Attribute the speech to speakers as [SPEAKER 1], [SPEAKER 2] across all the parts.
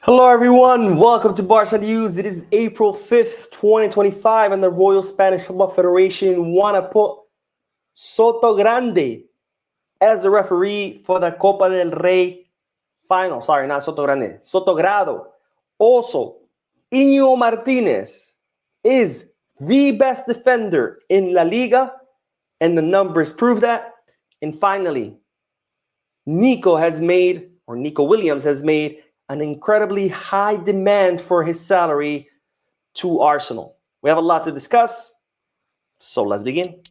[SPEAKER 1] Hello everyone, welcome to Barca News. It is April 5th, 2025, and the Royal Spanish Football Federation want to put Soto-Grado as the referee for the Copa del Rey Final. Sorry, not Soto-Grado, Soto-Grado. Also, Iñigo Martinez is the best defender in La Liga, and the numbers prove that. And finally, Nico Williams has made an incredibly high demand for his salary to Arsenal. We have a lot to discuss, so let's begin.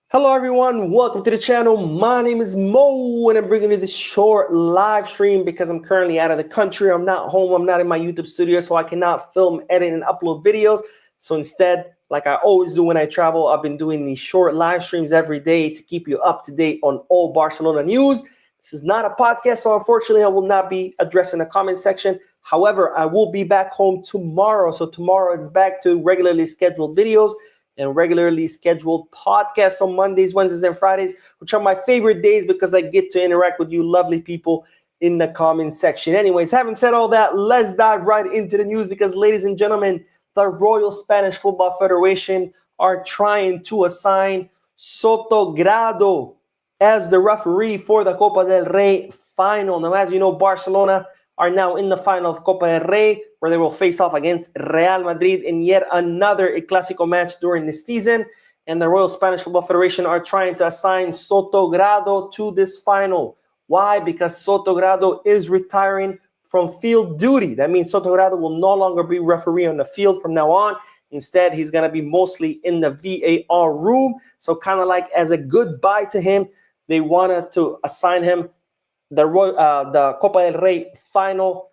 [SPEAKER 1] Hello everyone, welcome to the channel. My name is Mo and I'm bringing you this short live stream because I'm currently out of the country. I'm not home, I'm not in my YouTube studio, so I cannot film, edit, and upload videos. So instead, like I always do when I travel, I've been doing these short live streams every day to keep you up to date on all Barcelona news. This is not a podcast, so unfortunately I will not be addressing the comment section. However, I will be back home tomorrow. So tomorrow it's back to regularly scheduled videos and regularly scheduled podcasts on Mondays, Wednesdays, and Fridays, which are my favorite days because I get to interact with you lovely people in the comment section. Anyways, having said all that, let's dive right into the news because, ladies and gentlemen, the Royal Spanish Football Federation are trying to assign Soto-Grado as the referee for the Copa del Rey Final. Now, as you know, Barcelona are now in the final of Copa del Rey, where they will face off against Real Madrid in yet another El Clásico match during this season. And the Royal Spanish Football Federation are trying to assign Soto-Grado to this final. Why? Because Soto-Grado is retiring from field duty. That means Soto-Grado will no longer be referee on the field from now on. Instead, he's going to be mostly in the VAR room. So kind of like as a goodbye to him, they wanted to assign him the Copa del Rey Final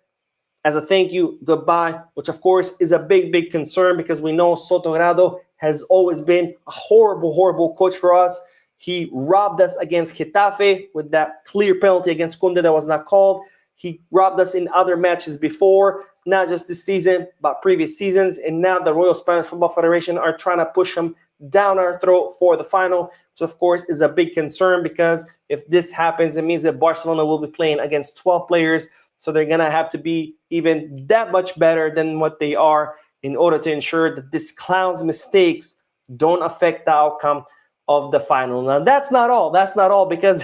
[SPEAKER 1] as a thank you, goodbye, which of course is a big concern because we know Soto-Grado has always been a horrible coach for us. He robbed us against Getafe with that clear penalty against Kunde that was not called. He robbed us in other matches before, not just this season, but previous seasons. And now the Royal Spanish Football Federation are trying to push him down our throat for the final, which of course is a big concern because if this happens, it means that Barcelona will be playing against 12 players. So they're going to have to be even that much better than what they are in order to ensure that this clown's mistakes don't affect the outcome of the final. Now, that's not all. That's not all because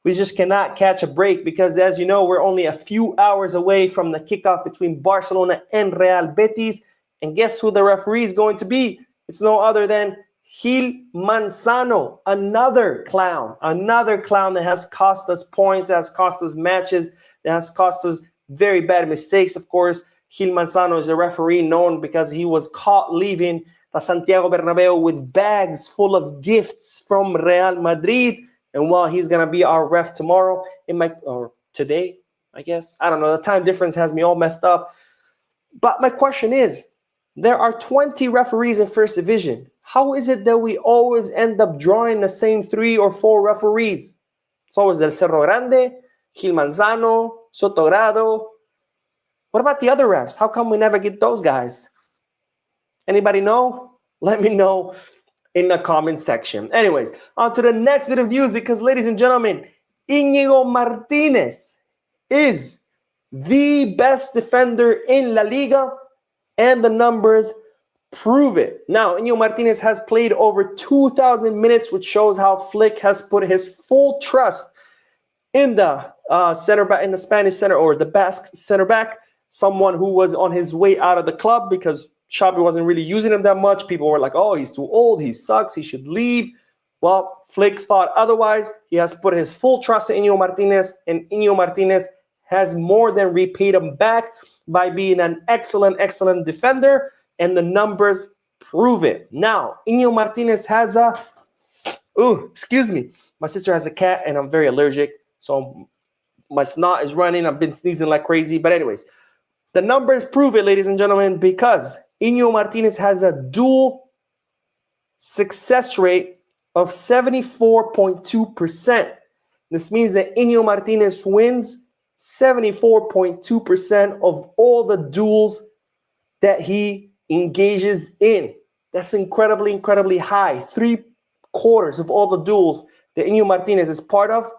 [SPEAKER 1] we just cannot catch a break because, as you know, we're only a few hours away from the kickoff between Barcelona and Real Betis. And guess who the referee is going to be? It's no other than Gil Manzano, another clown that has cost us points, that has cost us matches, that has cost us very bad mistakes. Of course, Gil Manzano is a referee known because he was caught leaving the Santiago Bernabeu with bags full of gifts from Real Madrid. And while he's going to be our ref tomorrow, or today, I guess. I don't know. The time difference has me all messed up. But my question is, there are 20 referees in First Division. How is it that we always end up drawing the same 3 or 4 referees? It's always Del Cerro Grande, Gil Manzano, Soto-Grado. What about the other refs? How come we never get those guys? Anybody know? Let me know in the comment section. Anyways, on to the next bit of news because, ladies and gentlemen, Inigo Martinez is the best defender in La Liga, and the numbers prove it. Now, Inigo Martinez has played over 2,000 minutes, which shows how Flick has put his full trust in the center back, in the Spanish center, or the Basque center back, someone who was on his way out of the club because Xavi wasn't really using him that much. People were like, oh, he's too old, he sucks, he should leave. Well, Flick thought otherwise. He has put his full trust in Inigo Martinez, and Inigo Martinez has more than repaid him back by being an excellent defender, and the numbers prove it. Now, Inigo Martinez has a... excuse me. My sister has a cat, and I'm very allergic, so my snot is running. I've been sneezing like crazy. But anyways, the numbers prove it, ladies and gentlemen, because Inigo Martinez has a dual success rate of 74.2%. This means that Iñigo Martinez wins 74.2% of all the duels that he engages in. That's incredibly, incredibly high. 3/4 of all the duels that Iñigo Martinez is part of,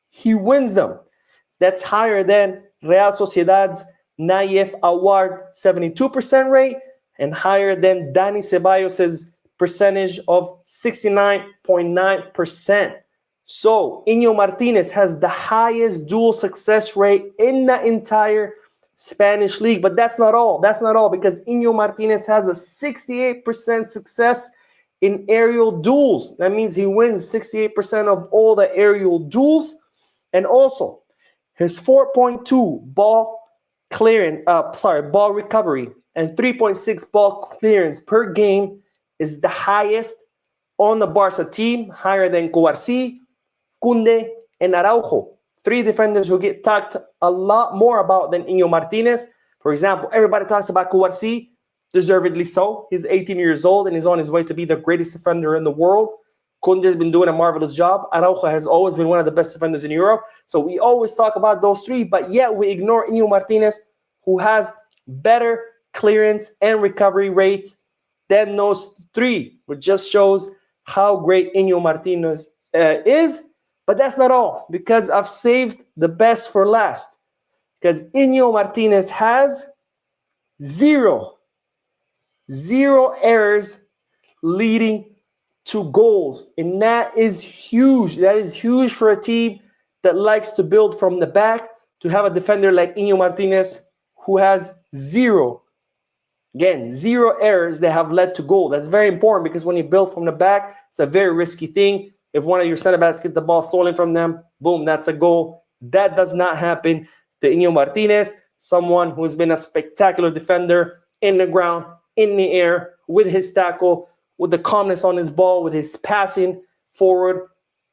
[SPEAKER 1] he wins them. That's higher than Real Sociedad's Nayef Award 72% rate and higher than Dani Ceballos' percentage of 69.9%. So Iñigo Martinez has the highest duel success rate in the entire Spanish league. But that's not all. That's not all, because Iñigo Martinez has a 68% success in aerial duels. That means he wins 68% of all the aerial duels. And also, his 4.2 ball recovery and 3.6 ball clearance per game is the highest on the Barca team, higher than Cubarsí, Koundé, and Araujo. 3 defenders who get talked a lot more about than Iñigo Martinez. For example, everybody talks about Cubarsí, deservedly so. He's 18 years old and is on his way to be the greatest defender in the world. Koundé has been doing a marvelous job. Araujo has always been one of the best defenders in Europe. So we always talk about those 3, but yet we ignore Iñigo Martinez, who has better clearance and recovery rates than those 3, which just shows how great Iñigo Martinez is. But that's not all, because I've saved the best for last. Because Iñigo Martinez has zero errors leading to goals. And that is huge. That is huge for a team that likes to build from the back, to have a defender like Iñigo Martinez who has zero errors that have led to goal. That's very important, because when you build from the back, it's a very risky thing. If one of your center backs get the ball stolen from them, boom, that's a goal. That does not happen to Iñigo Martinez, someone who's been a spectacular defender in the ground, in the air, with his tackle, with the calmness on his ball, with his passing forward.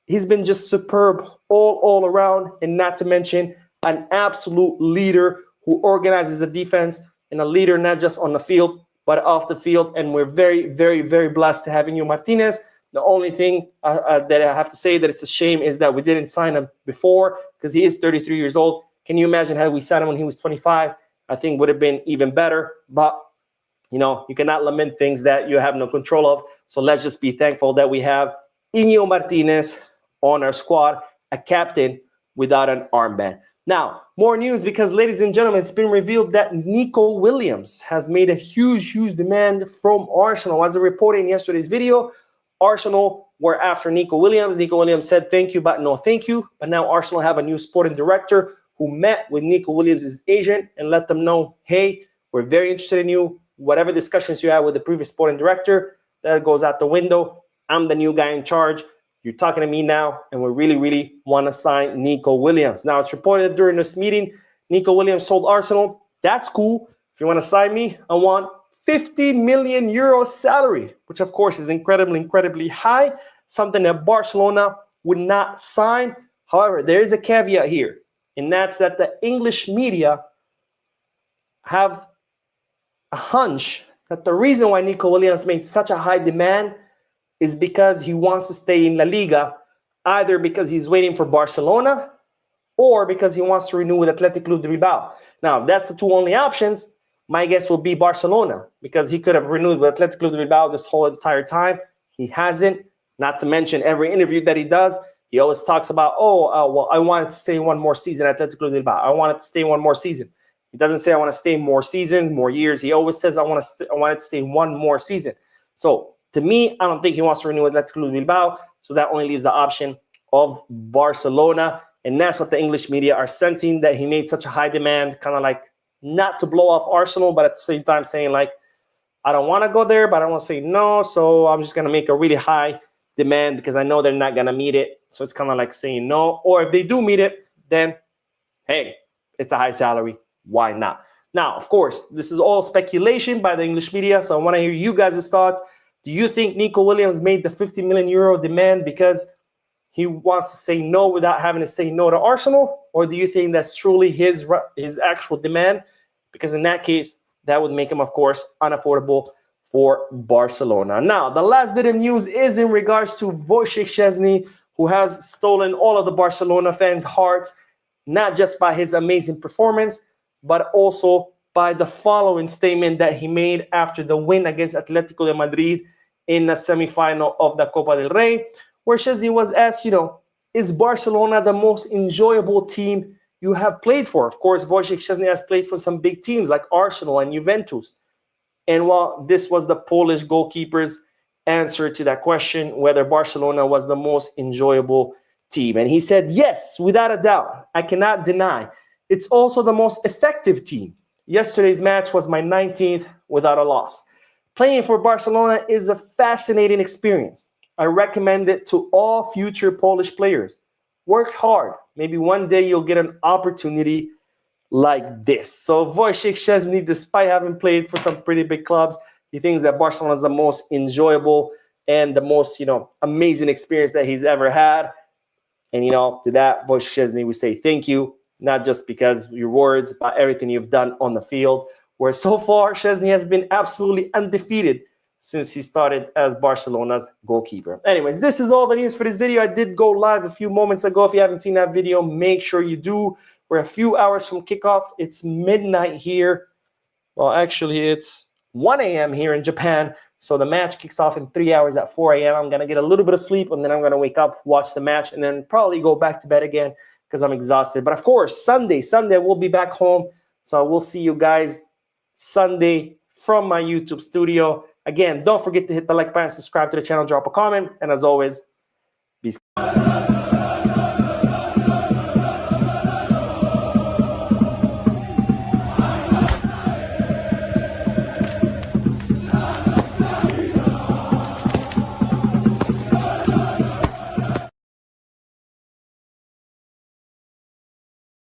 [SPEAKER 1] He's been just superb all around, and not to mention an absolute leader who organizes the defense, and a leader not just on the field, but off the field. And we're very, very, very blessed to have Iñigo Martinez. The only thing that I have to say that it's a shame is that we didn't sign him before, because he is 33 years old. Can you imagine had we signed him when he was 25? I think would have been even better. But, you know, you cannot lament things that you have no control of. So let's just be thankful that we have Iñigo Martinez on our squad, a captain without an armband. Now, more news, because, ladies and gentlemen, it's been revealed that Nico Williams has made a huge demand from Arsenal. As I reported in yesterday's video, Arsenal were after Nico Williams. Nico Williams said thank you, but no thank you. But now Arsenal have a new sporting director who met with Nico Williams' agent and let them know, hey, we're very interested in you. Whatever discussions you had with the previous sporting director, that goes out the window. I'm the new guy in charge. You're talking to me now, and we really want to sign Nico Williams. Now, it's reported that during this meeting, Nico Williams told Arsenal, that's cool. If you want to sign me, I want 50 million euro salary, which of course is incredibly high, something that Barcelona would not sign. However, there is a caveat here, and that's that the English media have a hunch that the reason why Nico Williams made such a high demand is because he wants to stay in La Liga, either because he's waiting for Barcelona or because he wants to renew with Athletic Club de Bilbao. Now, if that's the 2 only options, my guess will be Barcelona, because he could have renewed with Athletic Club de Bilbao this whole entire time. He hasn't. Not to mention, every interview that he does, he always talks about, well, I wanted to stay 1 more season at Athletic Club de Bilbao. I wanted to stay 1 more season. He doesn't say I want to stay more seasons, more years. He always says I wanted to stay 1 more season. So to me, I don't think he wants to renew with Athletic Club de Bilbao. So that only leaves the option of Barcelona. And that's what the English media are sensing, that he made such a high demand, kind of like not to blow off Arsenal, but at the same time saying like, I don't want to go there, but I don't want to say no. So I'm just going to make a really high demand because I know they're not going to meet it. So it's kind of like saying no. Or if they do meet it, then, hey, it's a high salary. Why not? Now, of course, this is all speculation by the English media. So I want to hear you guys' thoughts. Do you think Nico Williams made the 50 million euro demand because he wants to say no without having to say no to Arsenal? Or do you think that's truly his actual demand? Because in that case, that would make him, of course, unaffordable for Barcelona. Now, the last bit of news is in regards to Wojciech Szczesny, who has stolen all of the Barcelona fans' hearts, not just by his amazing performance, but also by the following statement that he made after the win against Atletico de Madrid in the semifinal of the Copa del Rey, where Szczesny was asked, is Barcelona the most enjoyable team you have played for? Of course, Wojciech Szczesny has played for some big teams like Arsenal and Juventus. And while this was the Polish goalkeeper's answer to that question, whether Barcelona was the most enjoyable team. And he said, yes, without a doubt, I cannot deny. It's also the most effective team. Yesterday's match was my 19th without a loss. Playing for Barcelona is a fascinating experience. I recommend it to all future Polish players. Work hard. Maybe one day you'll get an opportunity like this. So Wojciech Szczesny, despite having played for some pretty big clubs, he thinks that Barcelona is the most enjoyable and the most, amazing experience that he's ever had. And, to that, Wojciech Szczesny, we say thank you, not just because of your words, but everything you've done on the field, where so far Szczesny has been absolutely undefeated since he started as Barcelona's goalkeeper. Anyways, this is all the news for this video. I did go live a few moments ago. If you haven't seen that video, make sure you do. We're a few hours from kickoff. It's midnight here. Well, actually, it's 1 a.m. here in Japan. So the match kicks off in 3 hours at 4 a.m. I'm going to get a little bit of sleep, and then I'm going to wake up, watch the match, and then probably go back to bed again because I'm exhausted. But of course, Sunday we'll be back home. So we'll see you guys Sunday from my YouTube studio. Again, don't forget to hit the like button, subscribe to the channel, drop a comment. And as always,